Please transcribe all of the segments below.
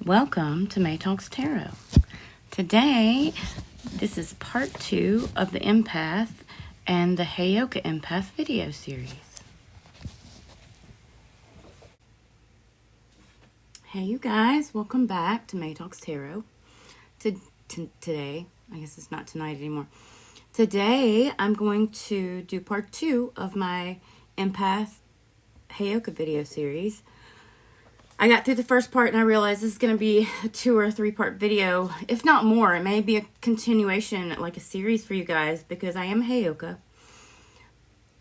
Welcome to MaeTalksTarot. Today, this is part 2 of the Empath and the Heyoka Empath video series. Hey you guys, welcome back to MaeTalksTarot. Today, I guess it's not tonight anymore. Today, I'm going to do part 2 of my Empath Heyoka video series. I got through the first part and I realized this is going to be a 2 or 3 part video, if not more. It may be a continuation, like a series for you guys, because I am Heyoka.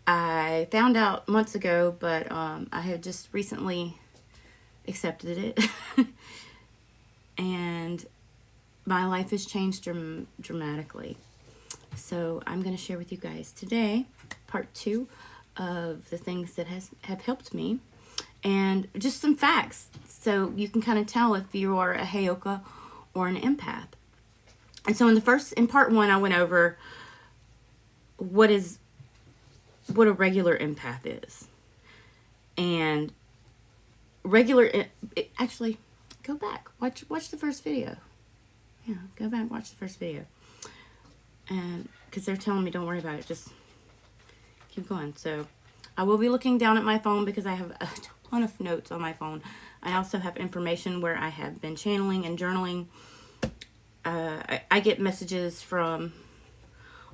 I found out months ago, but I have just recently accepted it. And my life has changed dramatically. So I'm going to share with you guys today part 2 of the things that have helped me. And just some facts, so you can kind of tell if you are a Heyoka or an empath. And so in part 1, I went over what a regular empath is. And actually, go back, watch the first video. Yeah, go back, watch the first video. And because they're telling me don't worry about it, just keep going. So I will be looking down at my phone because I have a ton of notes on my phone. I also have information where I have been channeling and journaling. I get messages from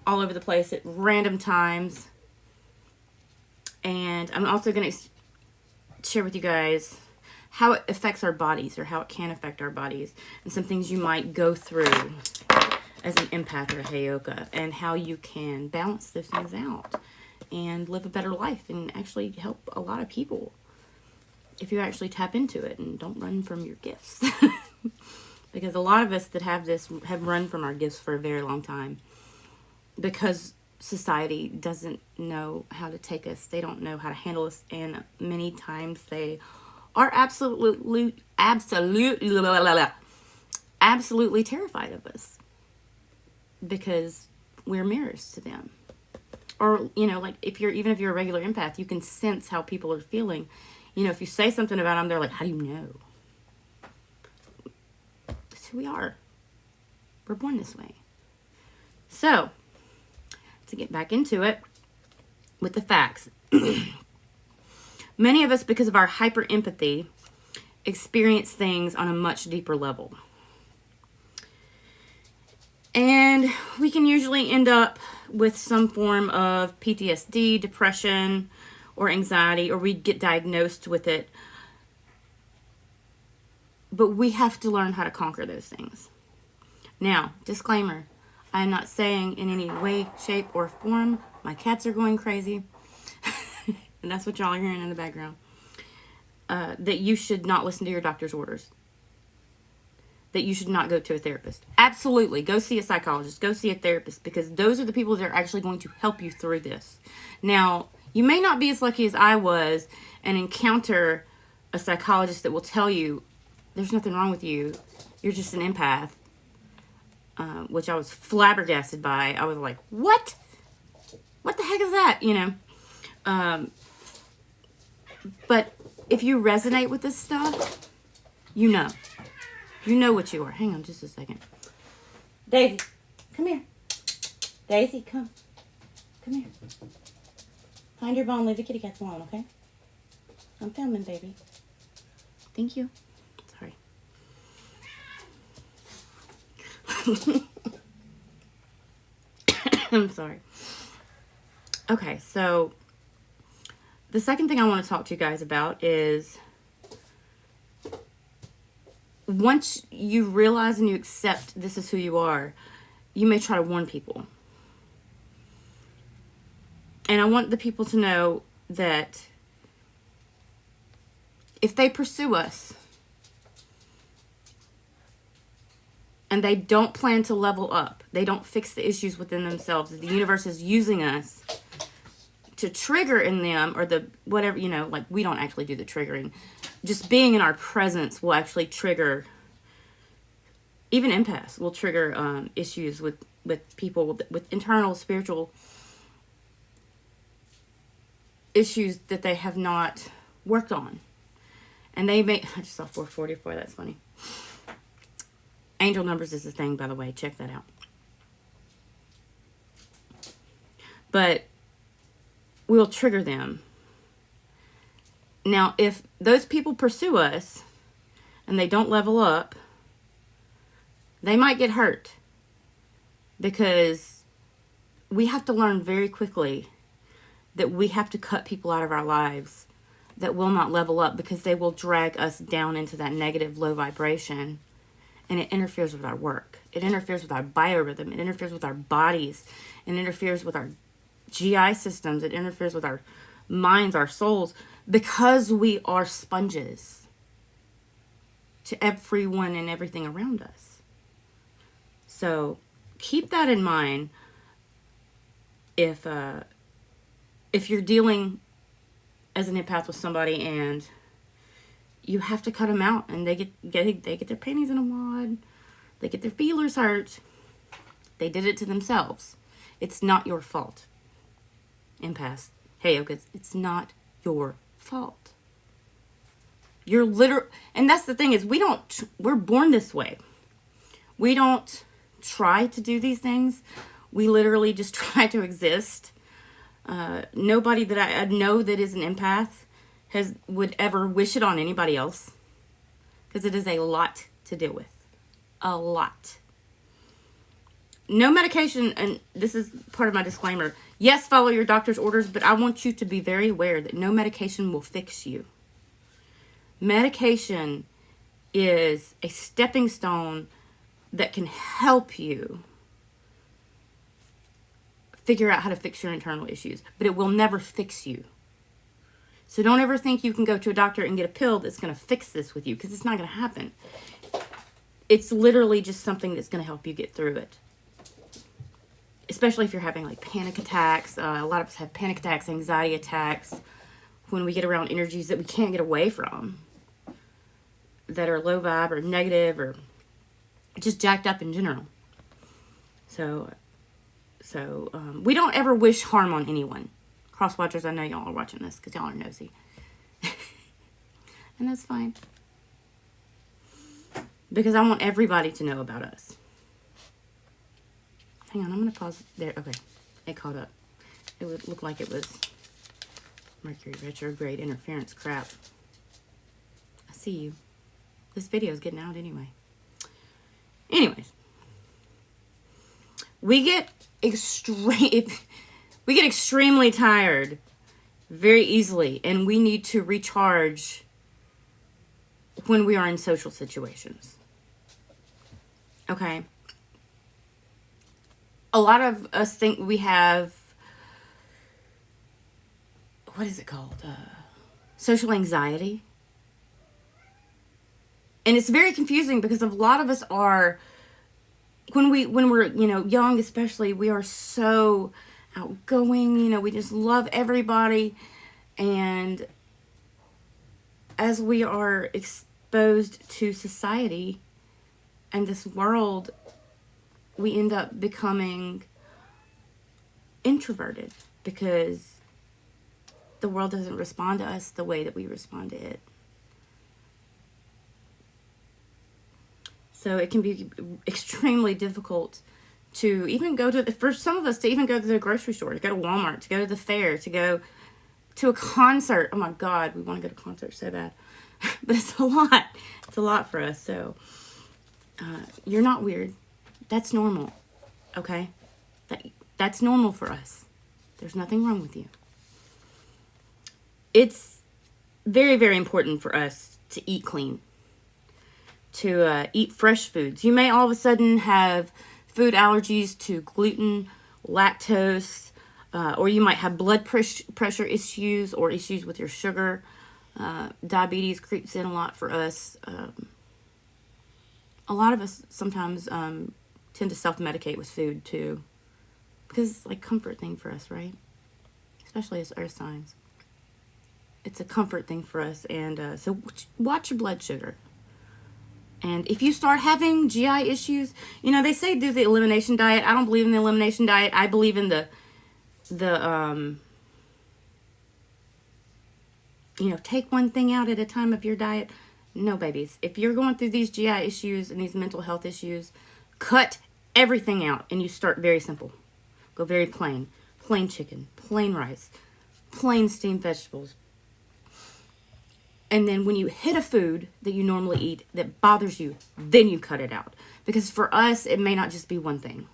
all over the place at random times. And I'm also going to share with you guys how it affects our bodies, or how it can affect our bodies, and some things you might go through as an empath or a Heyoka, and how you can balance those things out and live a better life and actually help a lot of people if you actually tap into it and don't run from your gifts. Because a lot of us that have this have run from our gifts for a very long time because society doesn't know how to take us. They don't know how to handle us, and many times they are absolutely terrified of us because we're mirrors to them. Or, like even if you're a regular empath, you can sense how people are feeling. If you say something about them, they're like, how do you know? That's who we are. We're born this way. So, to get back into it with the facts. Many of us, because of our hyper empathy, experience things on a much deeper level. And we can usually end up with some form of PTSD, depression, or anxiety, or we get diagnosed with it. But we have to learn how to conquer those things. Now, disclaimer, I am not saying in any way, shape, or form, my cats are going crazy, and that's what y'all are hearing in the background, that you should not listen to your doctor's orders. That you should not go to a therapist. Absolutely. Go see a psychologist. Go see a therapist, because those are the people that are actually going to help you through this. Now, you may not be as lucky as I was and encounter a psychologist that will tell you there's nothing wrong with you. You're just an empath. Which I was flabbergasted by. I was like, what? What the heck is that? But if you resonate with this stuff, you know. You know what you are. Hang on just a second. Daisy, come here. Daisy, come. Come here. Find your bone. Leave the kitty cats alone, okay? I'm filming, baby. Thank you. Sorry. I'm sorry. Okay, so the second thing I want to talk to you guys about is, once you realize and you accept this is who you are, you may try to warn people. And I want the people to know that if they pursue us and they don't plan to level up, they don't fix the issues within themselves, the universe is using us to trigger in them, or the whatever, we don't actually do the triggering. Just being in our presence will actually trigger, even empaths will trigger issues with people with internal spiritual issues that they have not worked on. And they may, I just saw 444, that's funny. Angel numbers is a thing, by the way. Check that out. But we'll trigger them. Now, if those people pursue us and they don't level up, they might get hurt, because we have to learn very quickly that we have to cut people out of our lives that will not level up, because they will drag us down into that negative low vibration, and it interferes with our work. It interferes with our biorhythm. It interferes with our bodies. It interferes with our GI systems. It interferes with our minds, our souls, because we are sponges to everyone and everything around us. So keep that in mind if you're dealing as an empath with somebody and you have to cut them out, and they get their panties in a wad, they get their feelers hurt. They did it to themselves. It's not your fault. Empaths, Heyokas, it's not your fault. You're and that's the thing is, we're born this way. We don't try to do these things. We literally just try to exist. Nobody that I know that is an empath would ever wish it on anybody else, because it is a lot to deal with. A lot. No medication, and this is part of my disclaimer. Yes, follow your doctor's orders, but I want you to be very aware that no medication will fix you. Medication is a stepping stone that can help you figure out how to fix your internal issues, but it will never fix you. So don't ever think you can go to a doctor and get a pill that's going to fix this with you, because it's not going to happen. It's literally just something that's going to help you get through it. Especially if you're having like panic attacks. A lot of us have panic attacks, anxiety attacks, when we get around energies that we can't get away from, that are low vibe or negative or just jacked up in general. So we don't ever wish harm on anyone. Cross watchers, I know y'all are watching this because y'all are nosy. And that's fine. Because I want everybody to know about us. Hang on, I'm going to pause there. Okay, it caught up. It would look like it was Mercury retrograde interference crap. I see you. This video is getting out anyway. Anyways. We get extremely tired very easily, and we need to recharge when we are in social situations. Okay? A lot of us think we have, what is it called? Social anxiety. And it's very confusing, because a lot of us are, when we're, young especially, we are so outgoing, we just love everybody. And as we are exposed to society and this world, we end up becoming introverted, because the world doesn't respond to us the way that we respond to it. So it can be extremely difficult to even go to, for some of us, to even go to the grocery store, to go to Walmart, to go to the fair, to go to a concert. Oh my God, we want to go to concerts so bad. But it's a lot. It's a lot for us. So you're not weird. That's normal. Okay? That's normal for us. There's nothing wrong with you. It's very, very important for us to eat clean, to eat fresh foods. You may all of a sudden have food allergies to gluten, lactose, or you might have blood pressure issues or issues with your sugar. Diabetes creeps in a lot for us. A lot of us sometimes tend to self-medicate with food too, because it's like a comfort thing for us, right? Especially as earth signs. It's a comfort thing for us. And so watch your blood sugar. And if you start having GI issues, they say do the elimination diet. I don't believe in the elimination diet. I believe in the take one thing out at a time of your diet. no, babies. If you're going through these GI issues and these mental health issues, cut everything out and you start very simple. Go very plain. Plain chicken, plain rice, plain steamed vegetables. And then when you hit a food that you normally eat that bothers you, then you cut it out. Because for us, it may not just be one thing.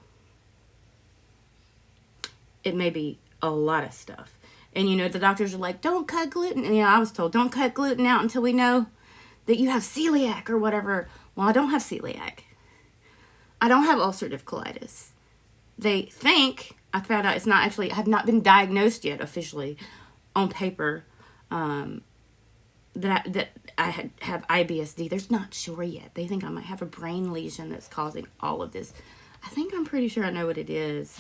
It may be a lot of stuff. And you know, the doctors are like, don't cut gluten. And you know, I was told, don't cut gluten out until we know that you have celiac or whatever. Well, I don't have celiac. I don't have ulcerative colitis. They think, I found out it's not actually, I have not been diagnosed yet officially on paper, that I have IBSD. They're not sure yet. They think I might have a brain lesion that's causing all of this. I'm pretty sure I know what it is.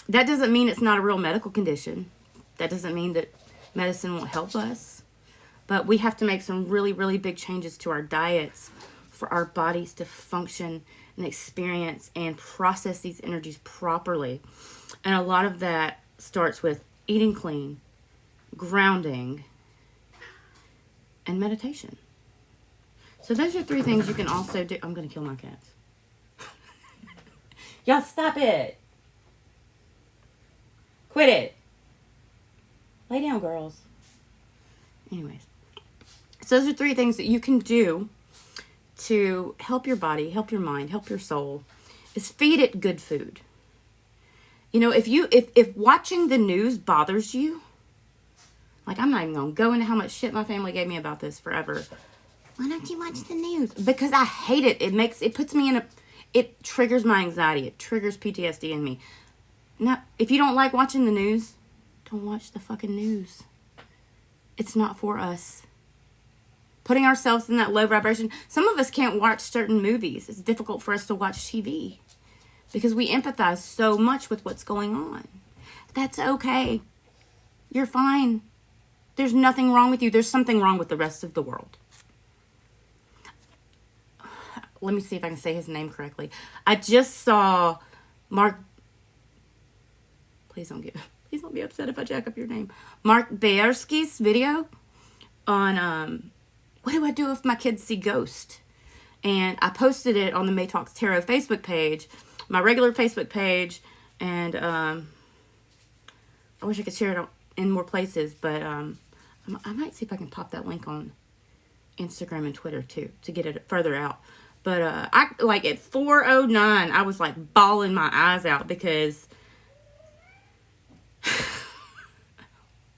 That doesn't mean it's not a real medical condition. That doesn't mean that medicine won't help us. But we have to make some really, really big changes to our diets for our bodies to function and experience and process these energies properly. And a lot of that starts with eating clean, grounding, and meditation. So those are 3 things you can also do. I'm going to kill my cats. Y'all stop it. Quit it. Lay down, girls. Anyways. So those are 3 things that you can do to help your body, help your mind, help your soul, is feed it good food. You know, if watching the news bothers you, like, I'm not even going to go into how much shit my family gave me about this forever. Why don't you watch the news? Because I hate it. It puts me it triggers my anxiety. It triggers PTSD in me. Now, if you don't like watching the news, don't watch the fucking news. It's not for us. Putting ourselves in that low vibration. Some of us can't watch certain movies. It's difficult for us to watch TV because we empathize so much with what's going on. That's okay. You're fine. There's nothing wrong with you. There's something wrong with the rest of the world. Let me see if I can say his name correctly. I just saw Mark. Please don't be upset if I jack up your name. Mark Bayersky's video on what do I do if my kids see ghosts? And I posted it on the MaeTalksTarot Facebook page, my regular Facebook page, and I wish I could share it in more places, but I might see if I can pop that link on Instagram and Twitter too to get it further out. But I like at 4:09, I was like bawling my eyes out because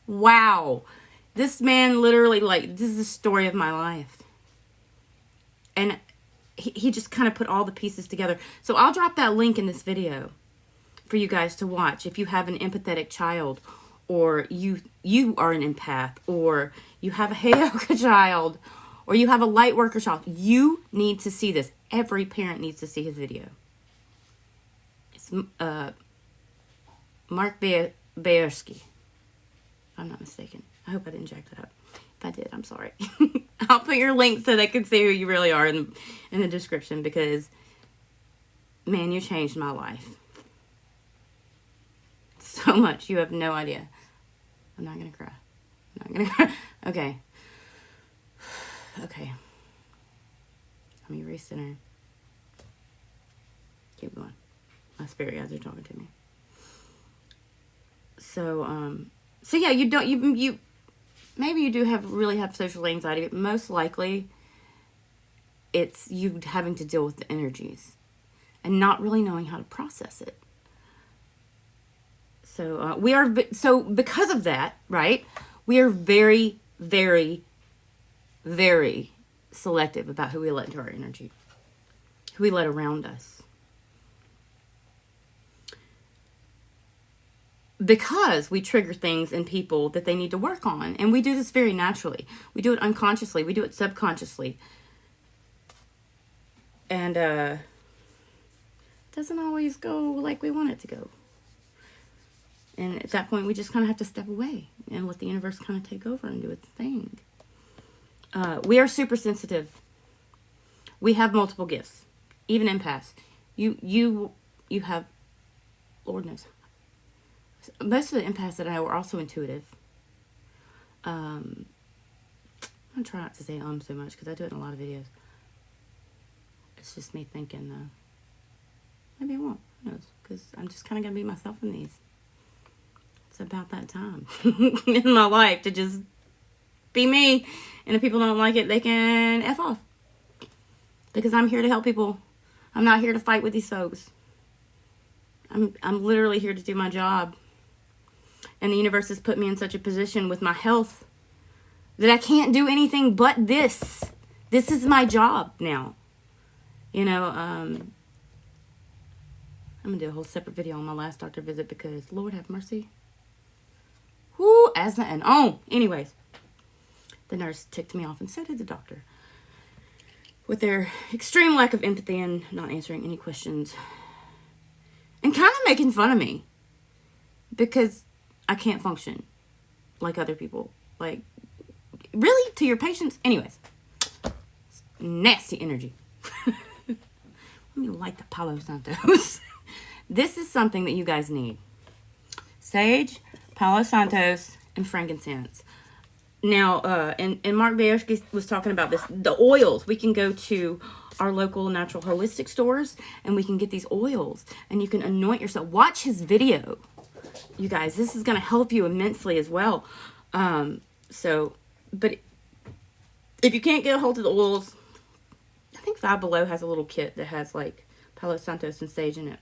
wow, this man literally, like, this is the story of my life. And he just kind of put all the pieces together. So I'll drop that link in this video for you guys to watch if you have an empathetic child, or you are an empath, or you have a Heyoka child, or you have a light worker child. You need to see this. Every parent needs to see his video. It's Mark Bayersky, if I'm not mistaken. I hope I didn't jack that up. If I did, I'm sorry. I'll put your link so they can see who you really are in the description, because, man, you changed my life. So much. You have no idea. I'm not going to cry. Okay. Okay. Let me recenter. Keep going. My spirit guides are talking to me. So yeah, you maybe you do really have social anxiety, but most likely it's you having to deal with the energies and not really knowing how to process it. So because of that, right? We are very, very, very selective about who we let into our energy, who we let around us. Because we trigger things in people that they need to work on. And we do this very naturally. We do it unconsciously. We do it subconsciously. And it doesn't always go like we want it to go. And at that point, we just kind of have to step away and let the universe kind of take over and do its thing. We are super sensitive. We have multiple gifts. Even empaths. You have, Lord knows. Most of the empaths that I know are also intuitive. I I'm trying not to say so much because I do it in a lot of videos. It's just me thinking, maybe I won't. Who knows? Because I'm just kind of going to be myself in these. It's about that time in my life to just be me. And if people don't like it, they can F off. Because I'm here to help people. I'm not here to fight with these folks. I'm literally here to do my job. And the universe has put me in such a position with my health that I can't do anything but this. This is my job now. You know, I'm going to do a whole separate video on my last doctor visit because, Lord have mercy. Whoo, asthma and anyways. The nurse ticked me off and so did the doctor. With their extreme lack of empathy and not answering any questions. And kind of making fun of me. Because I can't function like other people. Like, really? To your patients? Anyways. Nasty energy. Let me light the Palo Santos. This is something that you guys need. Sage, Palo Santos, and frankincense. Now, and Mark Bayoshki was talking about this. The oils. We can go to our local natural holistic stores and we can get these oils. And you can anoint yourself. Watch his video. You guys, this is going to help you immensely as well. But if you can't get a hold of the oils, I think Five Below has a little kit that has like Palo Santos and sage in it.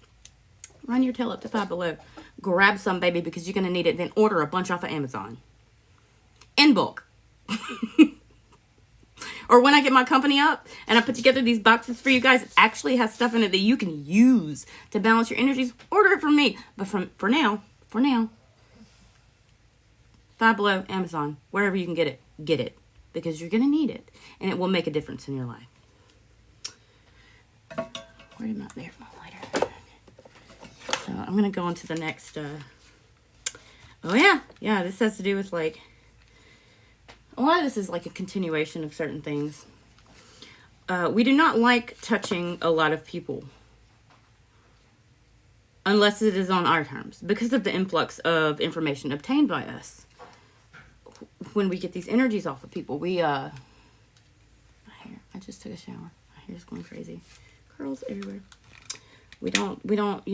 Run your tail up to Five Below. Grab some, baby, because you're going to need it. Then order a bunch off of Amazon. In bulk. Or when I get my company up and I put together these boxes for you guys, it actually has stuff in it that you can use to balance your energies. Order it from me. But for now, Five Below, Amazon, wherever you can get it. Because you're going to need it. And it will make a difference in your life. Where did there's my lighter. So I'm going to go on to the next. Yeah, this has to do with like. A lot of this is like a continuation of certain things. We do not like touching a lot of people. Unless it is on our terms. Because of the influx of information obtained by us. When we get these energies off of people. My hair. I just took a shower. My hair's going crazy. Curls everywhere. We don't, we don't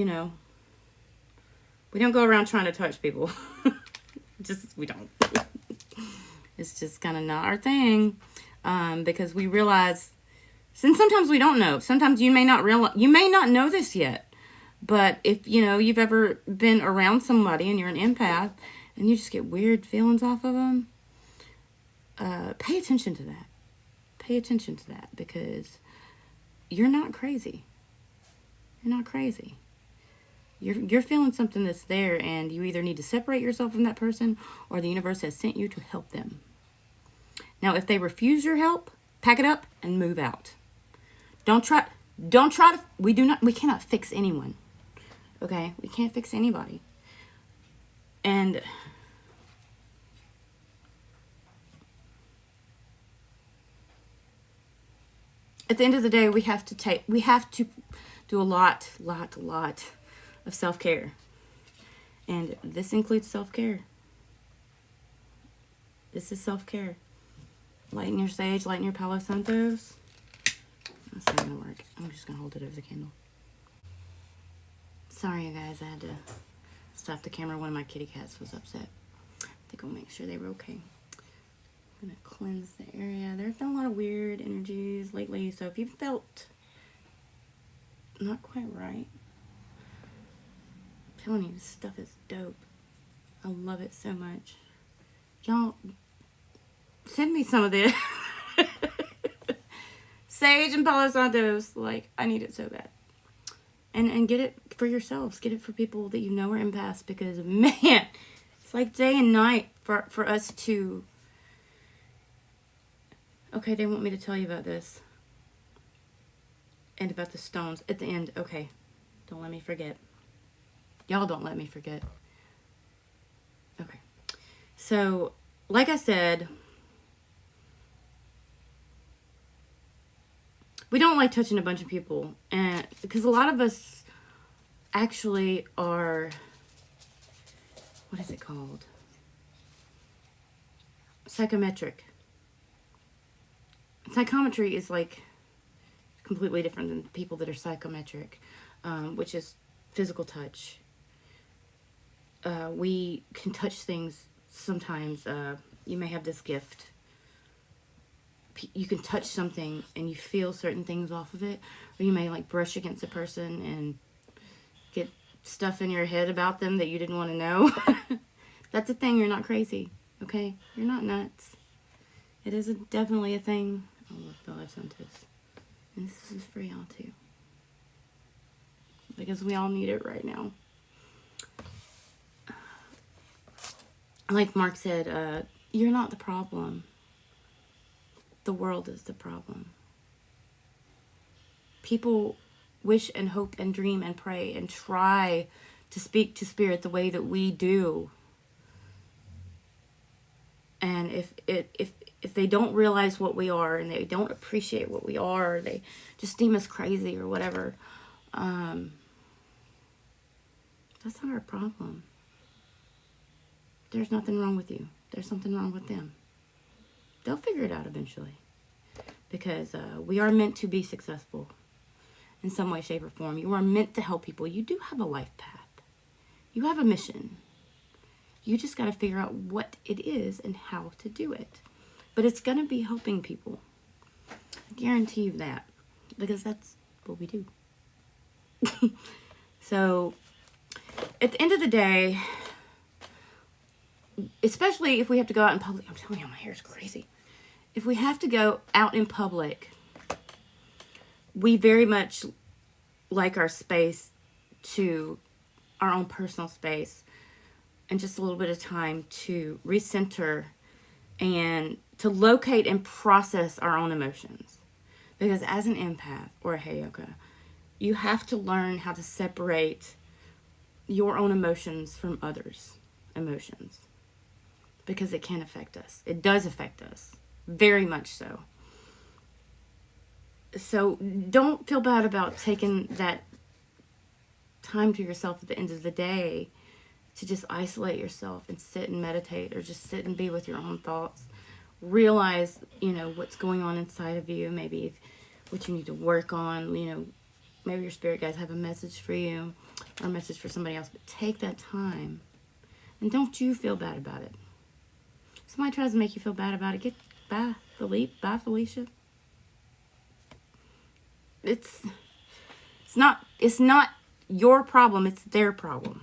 go around trying to touch people. We don't. It's just kind of not our thing. Because we realize, and sometimes we don't know. Sometimes you may not know this yet. But if, you've ever been around somebody and you're an empath and you just get weird feelings off of them, pay attention to that. Pay attention to that because you're not crazy. You're not crazy. You're feeling something that's there and you either need to separate yourself from that person or the universe has sent you to help them. Now, if they refuse your help, pack it up and move out. Don't try to, we cannot fix anyone. Okay? We can't fix anybody. And at the end of the day, we have to do a lot of self-care. And this includes self-care. This is self-care. Lighten your sage, lighten your Palo Santos. That's not gonna work. I'm just gonna hold it over the candle. Sorry, you guys, I had to stop the camera. One of my kitty cats was upset. I think I'll make sure they were okay. I'm gonna cleanse the area. There's been a lot of weird energies lately, so if you felt not quite right, I'm telling you, this stuff is dope. I love it so much. Y'all, send me some of this. Sage and Palo Santos. Like, I need it so bad. And get it for yourselves. Get it for people that you know are empaths. Because, man, it's like day and night for us to... Okay, they want me to tell you about this. And about the stones at the end. Okay, don't let me forget. Y'all don't let me forget. Okay. So, like I said, we don't like touching a bunch of people. And because a lot of us actually are, what is it called? Psychometric. Psychometry is like completely different than people that are psychometric, which is physical touch. We can touch things sometimes. You may have this gift. You can touch something and you feel certain things off of it, or you may like brush against a person and get stuff in your head about them that you didn't want to know. That's a thing. You're not crazy, okay? You're not nuts. It is definitely a thing. Oh, look, Bill, I've sent this. And this is for y'all too, because we all need it right now. Like Mark said, you're not the problem. The world is the problem. People wish and hope and dream and pray and try to speak to spirit the way that we do. And if they don't realize what we are and they don't appreciate what we are, or they just deem us crazy or whatever, that's not our problem. There's nothing wrong with you. There's something wrong with them. They'll figure it out eventually, because we are meant to be successful in some way, shape, or form. You are meant to help people. You do have a life path. You have a mission. You just got to figure out what it is and how to do it. But it's going to be helping people. I guarantee you that, because that's what we do. So, at the end of the day, especially if we have to go out in public, I'm telling you, my hair's crazy. If we have to go out in public, we very much like our space to our own personal space and just a little bit of time to recenter and to locate and process our own emotions. Because as an empath or a Heyoka, you have to learn how to separate your own emotions from others' emotions. Because it can affect us. It does affect us. Very much so. So don't feel bad about taking that time to yourself at the end of the day to just isolate yourself and sit and meditate, or just sit and be with your own thoughts. Realize, what's going on inside of you. Maybe what you need to work on. Maybe your spirit guides have a message for you or a message for somebody else. But take that time. And don't you feel bad about it. Somebody tries to make you feel bad about it, bye, Philippe, bye, Felicia. It's not your problem, it's their problem.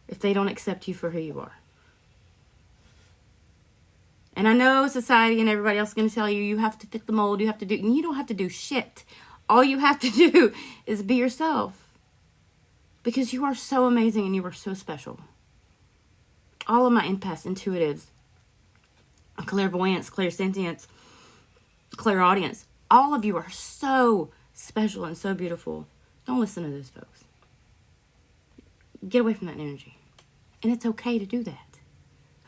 If they don't accept you for who you are. And I know society and everybody else is going to tell you, you have to fit the mold, you have to do, and you don't have to do shit. All you have to do is be yourself. Because you are so amazing and you are so special. All of my empaths, intuitives, clairvoyance, clairsentience, clairaudience, all of you are so special and so beautiful. Don't listen to those folks. Get away from that energy. And it's okay to do that.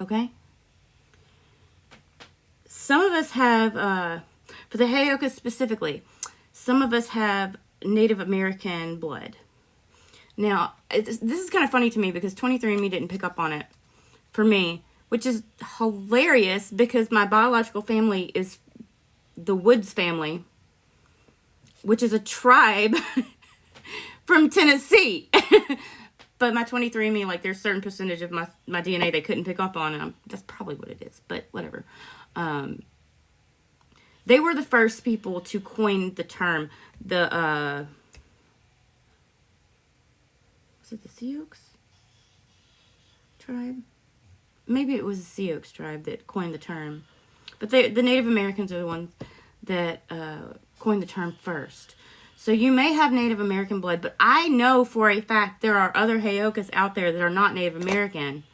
Okay? Some of us have, for the Heyoka specifically, some of us have Native American blood. Now, this is kind of funny to me because 23andMe didn't pick up on it for me, which is hilarious because my biological family is the Woods family, which is a tribe from Tennessee. But my 23andMe, like, there's a certain percentage of my DNA they couldn't pick up on, and that's probably what it is, but whatever. They were the first people to coin the term, was it the Sioux tribe? Maybe it was the Sioux tribe that coined the term. But the Native Americans are the ones that coined the term first. So you may have Native American blood, but I know for a fact there are other Heyokas out there that are not Native American.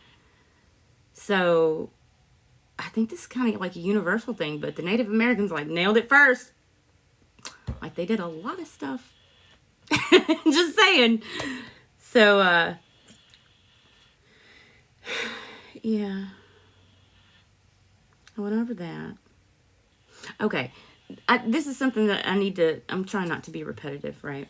So I think this is kind of like a universal thing, but the Native Americans like nailed it first. Like they did a lot of stuff. Just saying. So, yeah. I went over that. Okay. This is something that I'm trying not to be repetitive, right?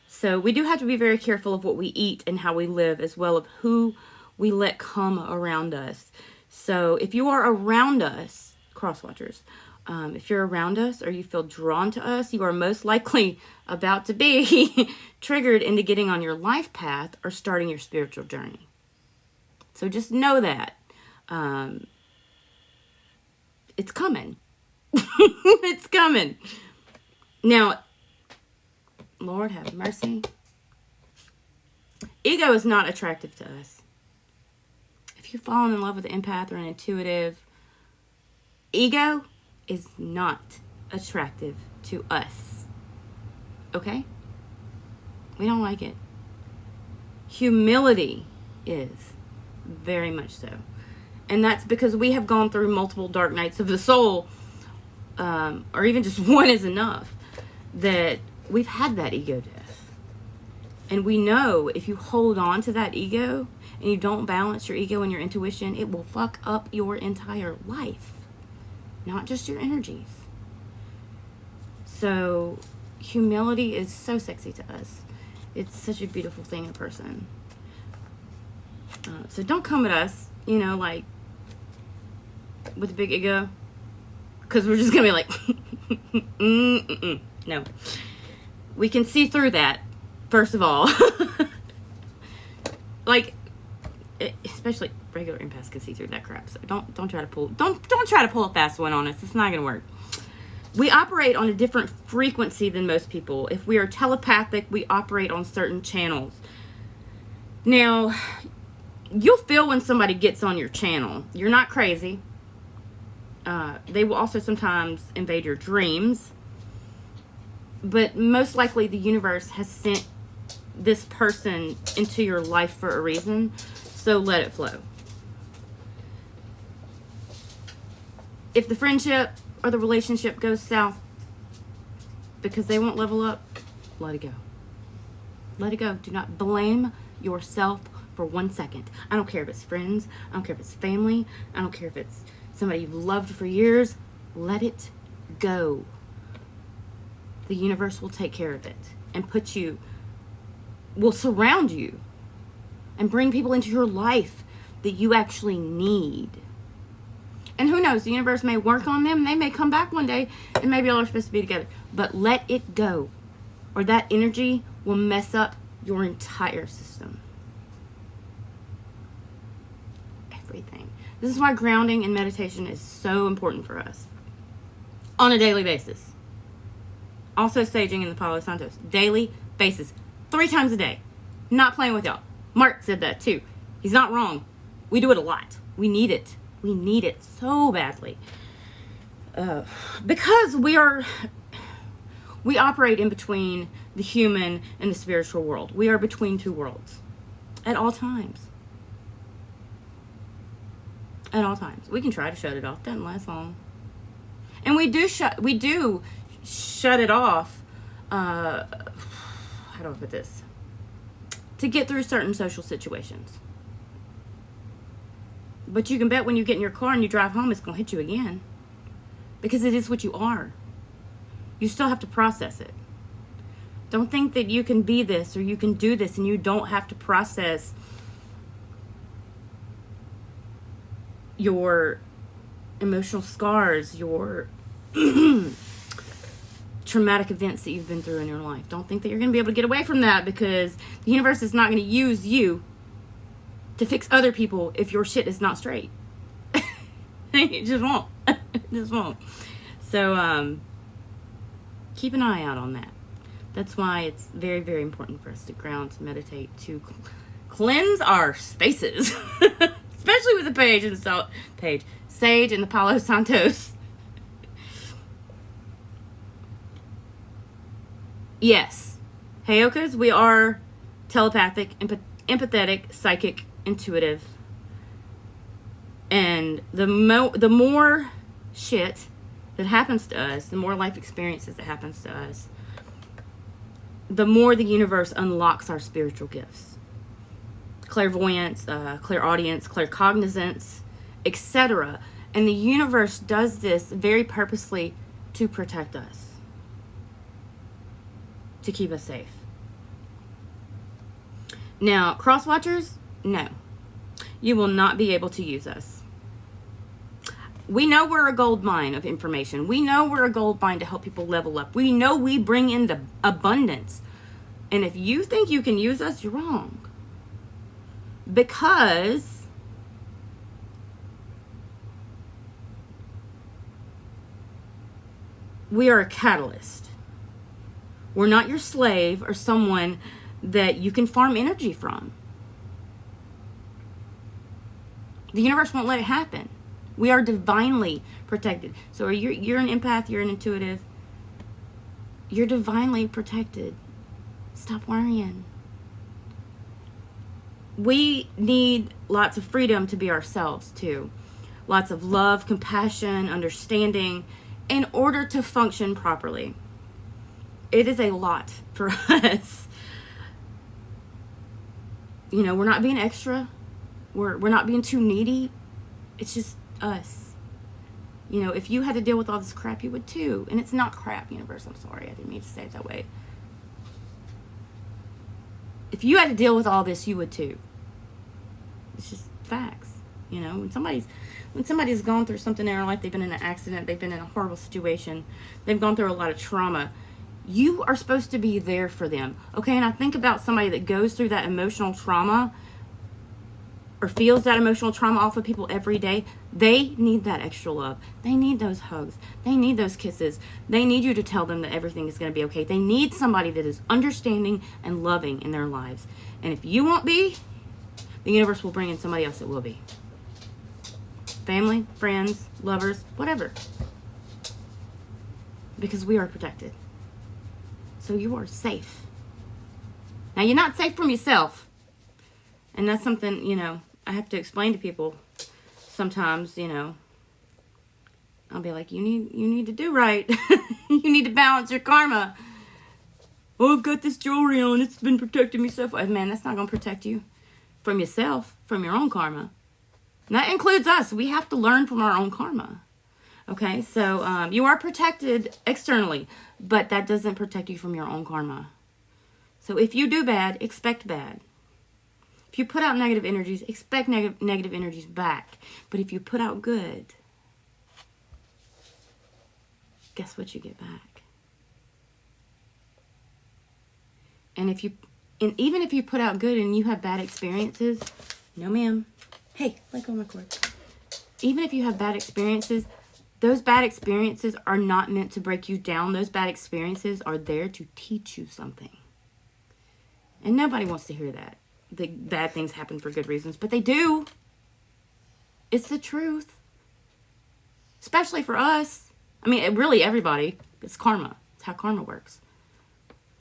So we do have to be very careful of what we eat and how we live, as well as who we let come around us. So if you are around us, cross-watchers, If you're around us or you feel drawn to us, you are most likely about to be triggered into getting on your life path or starting your spiritual journey. So just know that. It's coming. It's coming. Now, Lord have mercy. Ego is not attractive to us. If you've fallen in love with an empath or an intuitive, ego is not attractive to us. Okay? We don't like it. Humility is very much so. And that's because we have gone through multiple dark nights of the soul, or even just one is enough, that we've had that ego death. And we know if you hold on to that ego and you don't balance your ego and your intuition, it will fuck up your entire life, not just your energies. So humility is so sexy to us. It's such a beautiful thing in a person. So don't come at us, like with a big ego, because we're just gonna be like, no. We can see through that, first of all. Like, especially regular empaths can see through that crap. So don't try to pull a fast one on us. It's not gonna work. We operate on a different frequency than most people. If we are telepathic, we operate on certain channels. Now, you'll feel when somebody gets on your channel. You're not crazy. They will also sometimes invade your dreams. But most likely the universe has sent this person into your life for a reason. So let it flow. If the friendship or the relationship goes south because they won't level up, let it go. Let it go. Do not blame yourself for 1 second. I don't care if it's friends. I don't care if it's family. I don't care if it's somebody you've loved for years. Let it go. The universe will take care of it and will surround you and bring people into your life that you actually need. And who knows, the universe may work on them. They may come back one day and maybe y'all are supposed to be together. But let it go, or that energy will mess up your entire system. Everything. This is why grounding and meditation is so important for us on a daily basis. Also saging in the Palo Santos. Daily basis. 3 times a day. Not playing with y'all. Mark said that too. He's not wrong. We do it a lot. We need it. We need it so badly. Because we operate in between the human and the spiritual world. We are between 2 worlds. At all times. At all times. We can try to shut it off. Doesn't last long. And we do shut it off. How do I put this? To get through certain social situations. But you can bet when you get in your car and you drive home, it's going to hit you again. Because it is what you are. You still have to process it. Don't think that you can be this or you can do this and you don't have to process your emotional scars, your traumatic events that you've been through in your life. Don't think that you're going to be able to get away from that, because the universe is not going to use you to fix other people if your shit is not straight. It just won't. It just won't. So, keep an eye out on that. That's why it's very, very important for us to ground, to meditate, to cleanse our spaces. Especially with the Sage and the Palo Santos. Yes. Heyokas, we are telepathic, empathetic, psychic, intuitive. And the more shit that happens to us, the more life experiences that happens to us, the more the universe unlocks our spiritual gifts. Clairvoyance, clairaudience, claircognizance, etc. And the universe does this very purposely to protect us. To keep us safe. Now, cross-watchers, no. You will not be able to use us. We know we're a gold mine of information. We know we're a gold mine to help people level up. We know we bring in the abundance. And if you think you can use us, you're wrong. Because we are a catalyst. We're not your slave or someone that you can farm energy from. The universe won't let it happen. We are divinely protected. So you're an empath, you're an intuitive. You're divinely protected. Stop worrying. We need lots of freedom to be ourselves too. Lots of love, compassion, understanding in order to function properly. It is a lot for us. You know, we're not being extra. We're not being too needy. It's just us. You know, if you had to deal with all this crap, you would too. And it's not crap, universe. I'm sorry. I didn't mean to say it that way. If you had to deal with all this, you would too. It's just facts. You know, when somebody's gone through something in their life, they've been in an accident, they've been in a horrible situation, they've gone through a lot of trauma, you are supposed to be there for them. Okay, and I think about somebody that goes through that emotional trauma or feels that emotional trauma off of people every day. They need that extra love. They need those hugs. They need those kisses. They need you to tell them that everything is going to be okay. They need somebody that is understanding and loving in their lives. And if you won't be, the universe will bring in somebody else that will be. Family, friends, lovers, whatever. Because we are protected. So you are safe. Now, you're not safe from yourself. And that's something, you know, I have to explain to people sometimes, you know. I'll be like, you need to do right. You need to balance your karma. Oh, I've got this jewelry on. It's been protecting me so far. Man, that's not going to protect you from yourself, from your own karma. And that includes us. We have to learn from our own karma. Okay, so you are protected externally, but that doesn't protect you from your own karma. So if you do bad, expect bad. If you put out negative energies, expect negative energies back. But if you put out good, guess what you get back? And even if you put out good and you have bad experiences, no ma'am. Hey, let go of my cord. Even if you have bad experiences, those bad experiences are not meant to break you down. Those bad experiences are there to teach you something. And nobody wants to hear that. The bad things happen for good reasons, but they do. It's the truth. Especially for us. I mean, really everybody. It's karma. It's how karma works.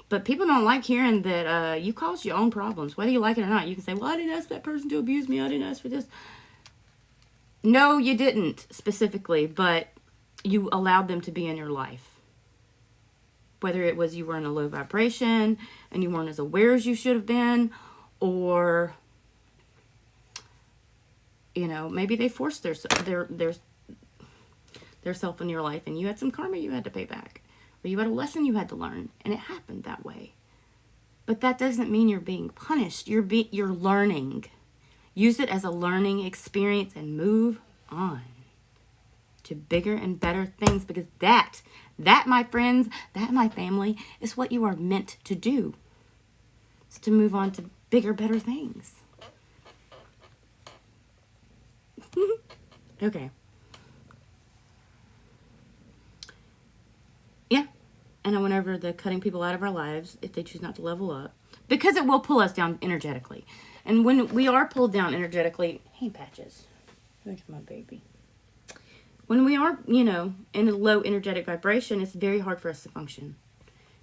But people don't like hearing that you caused your own problems, whether you like it or not. You can say, well, I didn't ask that person to abuse me. I didn't ask for this. No, you didn't specifically, but you allowed them to be in your life. Whether it was you were in a low vibration and you weren't as aware as you should have been, or, you know, maybe they forced their self in your life and you had some karma you had to pay back. Or you had a lesson you had to learn, and it happened that way. But that doesn't mean you're being punished. You're learning. Use it as a learning experience and move on to bigger and better things, because that, my friends, that, my family, is what you are meant to do. It's to move on to bigger, better things. Okay. Yeah. And I went over the cutting people out of our lives if they choose not to level up, because it will pull us down energetically. And when we are pulled down energetically, hey, Patches, there's my baby. When we are, you know, in a low energetic vibration, it's very hard for us to function.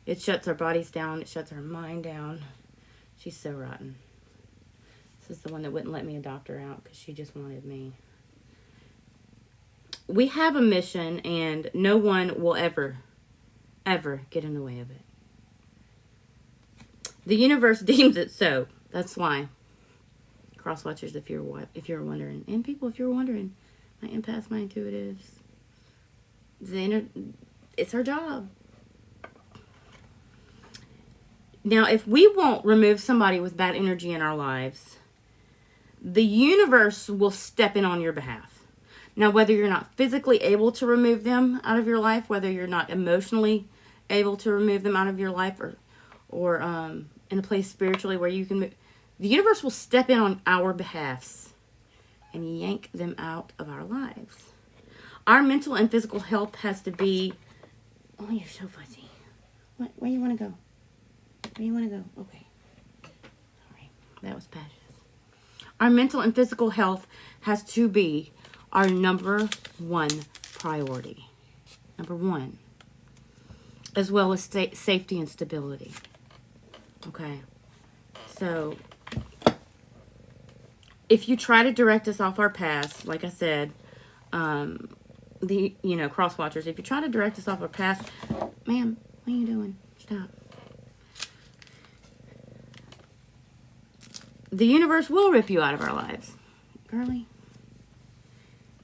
It shuts our bodies down. It shuts our mind down. She's so rotten. This is the one that wouldn't let me adopt her out because she just wanted me. We have a mission, and no one will ever get in the way of it. The universe deems it so. That's why. Cross watchers, if you're wondering, and people, if you're wondering, my empaths, my intuitives, it's our job. Now, if we won't remove somebody with bad energy in our lives, the universe will step in on your behalf. Now, whether you're not physically able to remove them out of your life, whether you're not emotionally able to remove them out of your life, or in a place spiritually where you can move, the universe will step in on our behalfs and yank them out of our lives. Our mental and physical health has to be... Oh, you're so fuzzy. Where you want to go? Where you want to go? Okay. Sorry. That was passionate. Our mental and physical health has to be our number one priority. Number one. As well as safety and stability. Okay. So, if you try to direct us off our path, like I said, cross watchers, if you try to direct us off our path, ma'am, what are you doing? Stop. The universe will rip you out of our lives, girlie.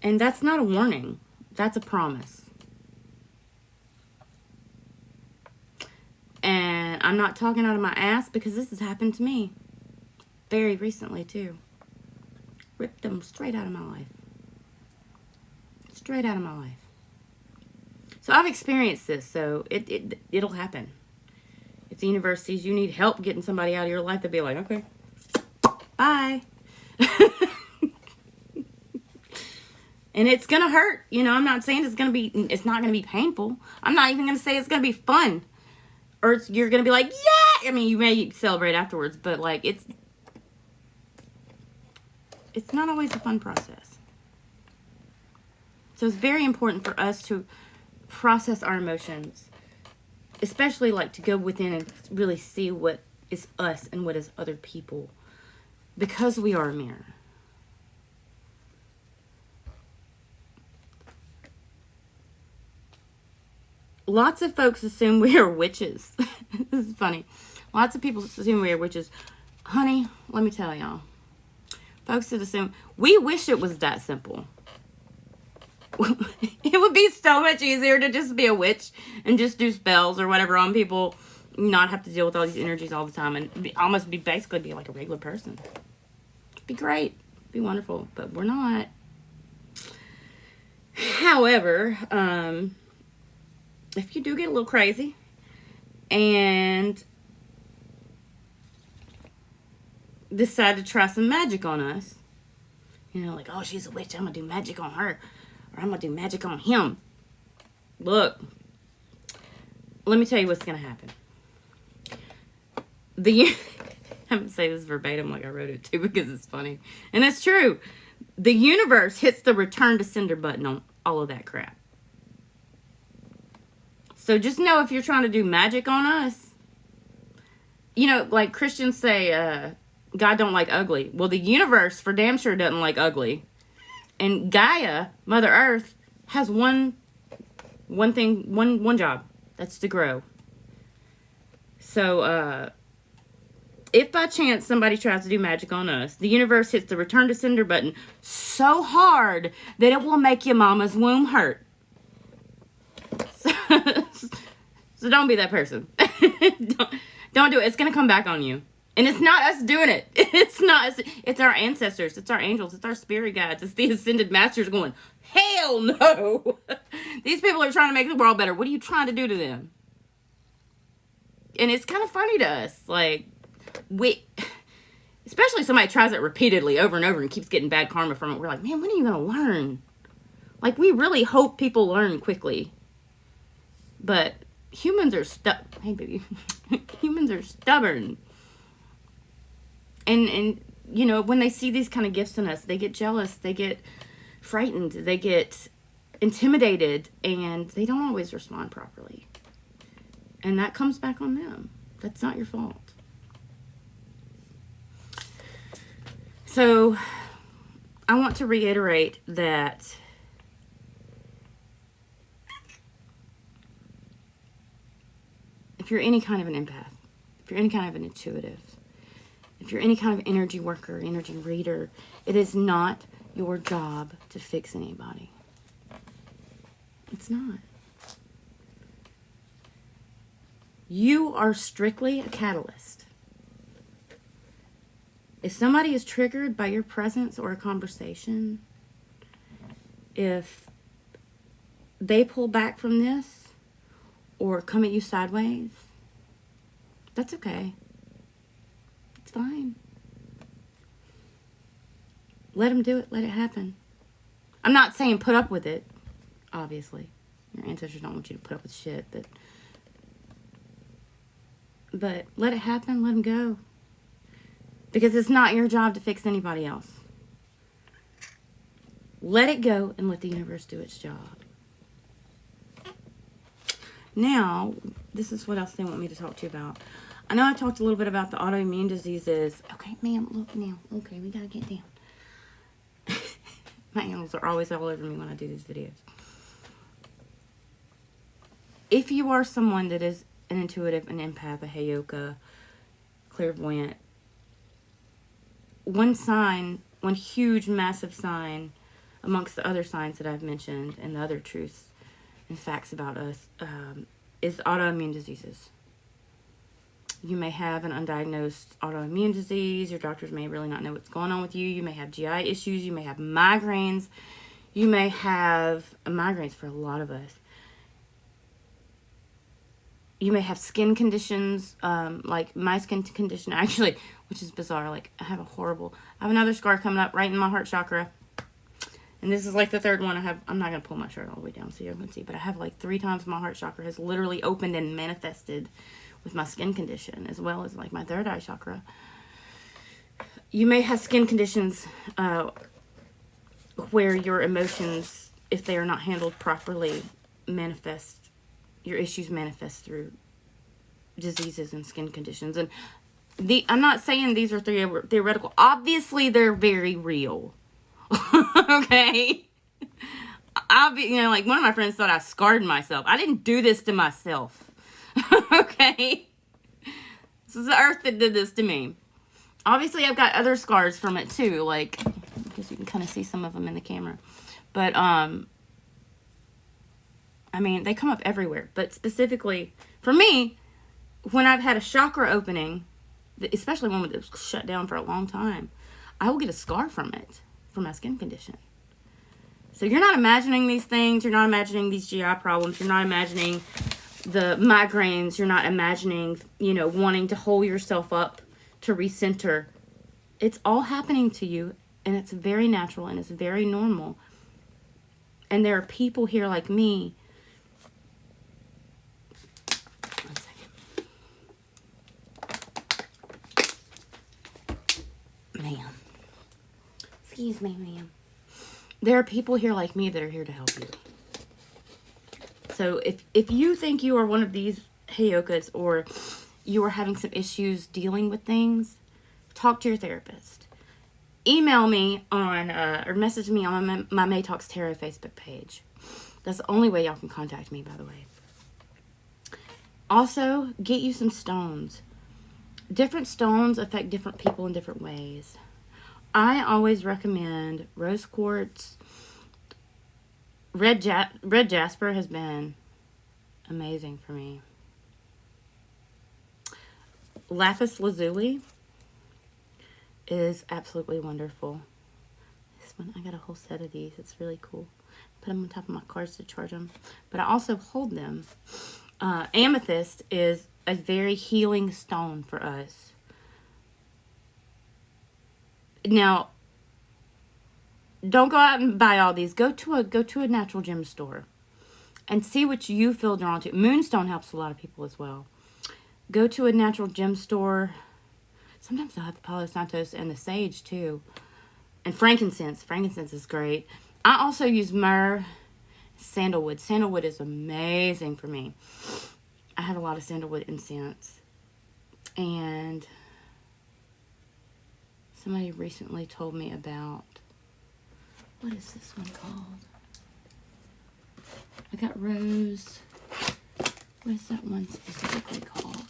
And that's not a warning. That's a promise. And I'm not talking out of my ass because this has happened to me very recently too. Ripped them straight out of my life. Straight out of my life. So I've experienced this, so it'll happen. If the universe sees you need help getting somebody out of your life, they'll be like, okay, bye. And it's going to hurt. I'm not saying it's not going to be painful. I'm not even going to say it's going to be fun. Or you're going to be like, yeah! I mean, you may celebrate afterwards, but like, it's not always a fun process. So it's very important for us to process our emotions, especially like to go within and really see what is us and what is other people, because we are a mirror. Lots of folks assume we are witches. This is funny. Lots of people assume we are witches. Honey, let me tell y'all. Folks that assume, we wish it was that simple. It would be so much easier to just be a witch and just do spells or whatever on people, not have to deal with all these energies all the time, and almost basically be like a regular person. It'd be great. It'd be wonderful, but we're not. However, if you do get a little crazy and decide to try some magic on us, like, oh, she's a witch, I'm going to do magic on her, or I'm going to do magic on him. Look, let me tell you what's going to happen. I'm going to say this verbatim like I wrote it too because it's funny. And it's true. The universe hits the return to sender button on all of that crap. So just know, if you're trying to do magic on us, like Christians say, God don't like ugly. Well, the universe for damn sure doesn't like ugly. And Gaia, Mother Earth, has one job. That's to grow. So, if by chance somebody tries to do magic on us, the universe hits the return to sender button so hard that it will make your mama's womb hurt. So don't be that person. Don't do it. It's going to come back on you. And it's not us doing it. It's not us. It's our ancestors. It's our angels. It's our spirit guides. It's the ascended masters going, hell no. These people are trying to make the world better. What are you trying to do to them? And it's kind of funny to us. Like, especially if somebody tries it repeatedly over and over and keeps getting bad karma from it. We're like, man, when are you going to learn? Like, we really hope people learn quickly. But humans are hey baby, humans are stubborn. And when they see these kind of gifts in us, they get jealous, they get frightened, they get intimidated, and they don't always respond properly. And that comes back on them. That's not your fault. So, I want to reiterate that if you're any kind of an empath, if you're any kind of an intuitive, if you're any kind of energy worker, energy reader, it is not your job to fix anybody. It's not. You are strictly a catalyst. If somebody is triggered by your presence or a conversation, if they pull back from this or come at you sideways, that's okay. It's fine. Let them do it. Let it happen. I'm not saying put up with it, obviously. Your ancestors don't want you to put up with shit, but let it happen. Let them go. Because it's not your job to fix anybody else. Let it go and let the universe do its job. Now, this is what else they want me to talk to you about. I know I talked a little bit about the autoimmune diseases. Okay, ma'am, look now. Okay, we gotta get down. My animals are always all over me when I do these videos. If you are someone that is an intuitive, an empath, a Heyoka, clairvoyant, one sign, one huge, massive sign amongst the other signs that I've mentioned and the other truths and facts about us is autoimmune diseases. You may have an undiagnosed autoimmune disease. Your doctors may really not know what's going on with you. You may have GI issues. You may have migraines. You may have migraines for a lot of us. You may have skin conditions, like my skin condition, actually, which is bizarre. Like, I have another scar coming up right in my heart chakra. And this is like the third one I have. I'm not going to pull my shirt all the way down so you can see, but I have like 3 times my heart chakra has literally opened and manifested with my skin condition, as well as like my third eye chakra. You may have skin conditions where your emotions, if they are not handled properly, your issues manifest through diseases and skin conditions. And I'm not saying these are theoretical. Obviously, they're very real. Okay? Like one of my friends thought I scarred myself. I didn't do this to myself. Okay? This is the earth that did this to me. Obviously, I've got other scars from it too. Like, because you can kind of see some of them in the camera. But, they come up everywhere. But specifically, for me, when I've had a chakra opening, especially one that was shut down for a long time, I will get a scar from it, from my skin condition. So you're not imagining these things. You're not imagining these GI problems. You're not imagining the migraines. You're not imagining, wanting to hold yourself up to recenter. It's all happening to you, and it's very natural, and it's very normal. And there are people here like me. One second. Ma'am. Excuse me, ma'am. There are people here like me that are here to help you. So if you think you are one of these Heyokas, or you are having some issues dealing with things, talk to your therapist. Email me on, or message me on my MaeTalksTarot Facebook page. That's the only way y'all can contact me, by the way. Also, get you some stones. Different stones affect different people in different ways. I always recommend rose quartz. Red jasper has been amazing for me. Lapis lazuli is absolutely wonderful. This one, I got a whole set of these. It's really cool. Put them on top of my cards to charge them. But I also hold them. Amethyst is a very healing stone for us. Now, don't go out and buy all these. Go to a natural gem store and see what you feel drawn to. Moonstone helps a lot of people as well. Go to a natural gem store. Sometimes they'll have the Palo Santos and the sage too. And frankincense. Frankincense is great. I also use myrrh, sandalwood. Sandalwood is amazing for me. I have a lot of sandalwood incense. And somebody recently told me about, what is this one called? I got rose. What is that one specifically called?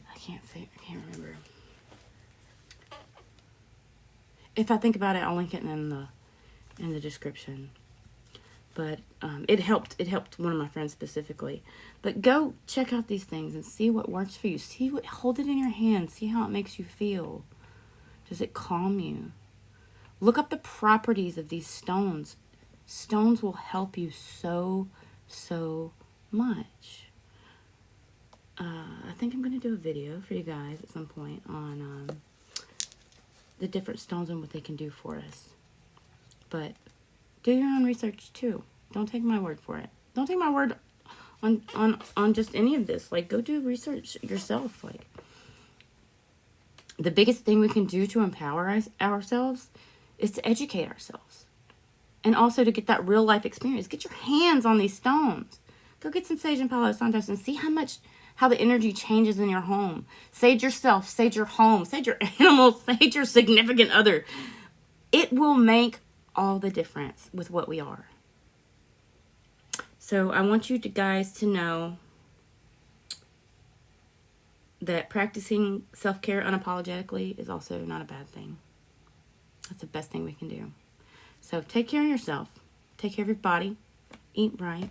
I can't remember. If I think about it, I'll link it in the description. But it helped one of my friends specifically. But go check out these things and see what works for you. Hold it in your hand. See how it makes you feel. Does it calm you? Look up the properties of these stones. Stones will help you so much. I think I'm going to do a video for you guys at some point on the different stones and what they can do for us. But do your own research too. Don't take my word for it. Don't take my word on just any of this. Like, go do research yourself. Like, the biggest thing we can do to empower ourselves is to educate ourselves. And also to get that real life experience. Get your hands on these stones. Go get some sage and Palo Santos and see how the energy changes in your home. Sage yourself, sage your home, sage your animals, sage your significant other. It will make all the difference with what we are. So I want you guys to know that practicing self-care unapologetically is also not a bad thing. That's the best thing we can do. So take care of yourself. Take care of your body. Eat right.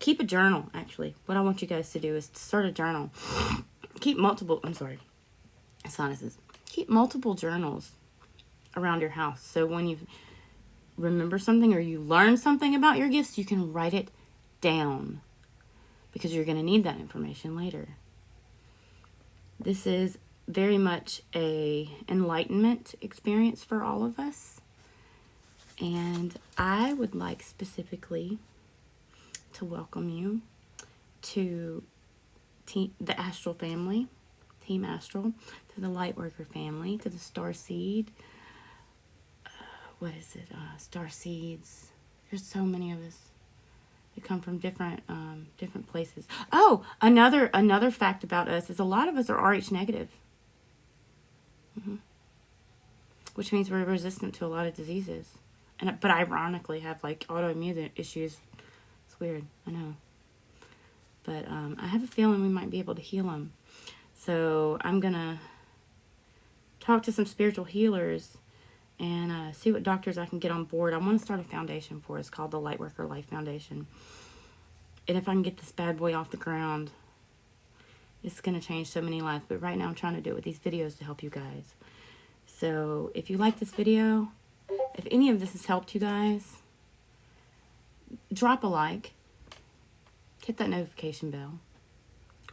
Keep a journal, actually. What I want you guys to do is to start a journal. Keep multiple journals around your house. So when you remember something or you learn something about your gifts, you can write it down. Because you're going to need that information later. This is very much a enlightenment experience for all of us. And I would like specifically to welcome you to the Astral family, Team Astral, to the Lightworker family, to the Star Seed. Star Seeds. There's so many of us. They come from different places. Oh, another fact about us is a lot of us are Rh negative. Which means we're resistant to a lot of diseases. But ironically have like autoimmune issues. It's weird, I know. But I have a feeling we might be able to heal them. So I'm going to talk to some spiritual healers and see what doctors I can get on board. I want to start a foundation for us called the Lightworker Life Foundation. And if I can get this bad boy off the ground, it's going to change so many lives. But right now I'm trying to do it with these videos to help you guys. So if you like this video, if any of this has helped you guys, drop a like. Hit that notification bell.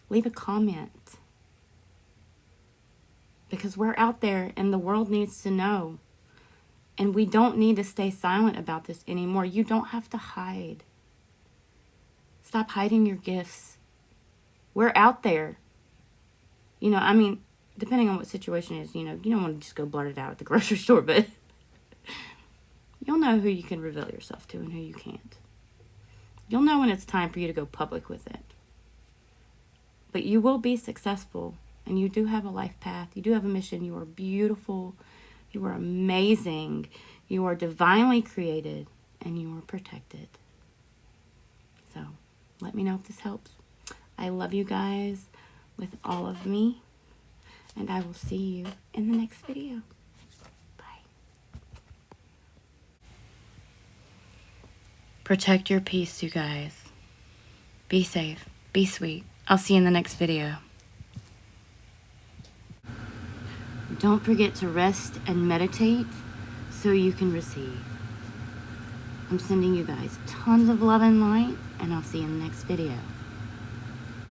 Leave a comment. Because we're out there and the world needs to know. And we don't need to stay silent about this anymore. You don't have to hide. Stop hiding your gifts. We're out there. You know, I mean, depending on what situation it is, you don't want to just go blurt it out at the grocery store, but you'll know who you can reveal yourself to and who you can't. You'll know when it's time for you to go public with it. But you will be successful, and you do have a life path. You do have a mission. You are beautiful. You are amazing. You are divinely created, and you are protected. So, let me know if this helps. I love you guys with all of me, and I will see you in the next video. Bye. Protect your peace, you guys. Be safe. Be sweet. I'll see you in the next video. Don't forget to rest and meditate so you can receive. I'm sending you guys tons of love and light, and I'll see you in the next video.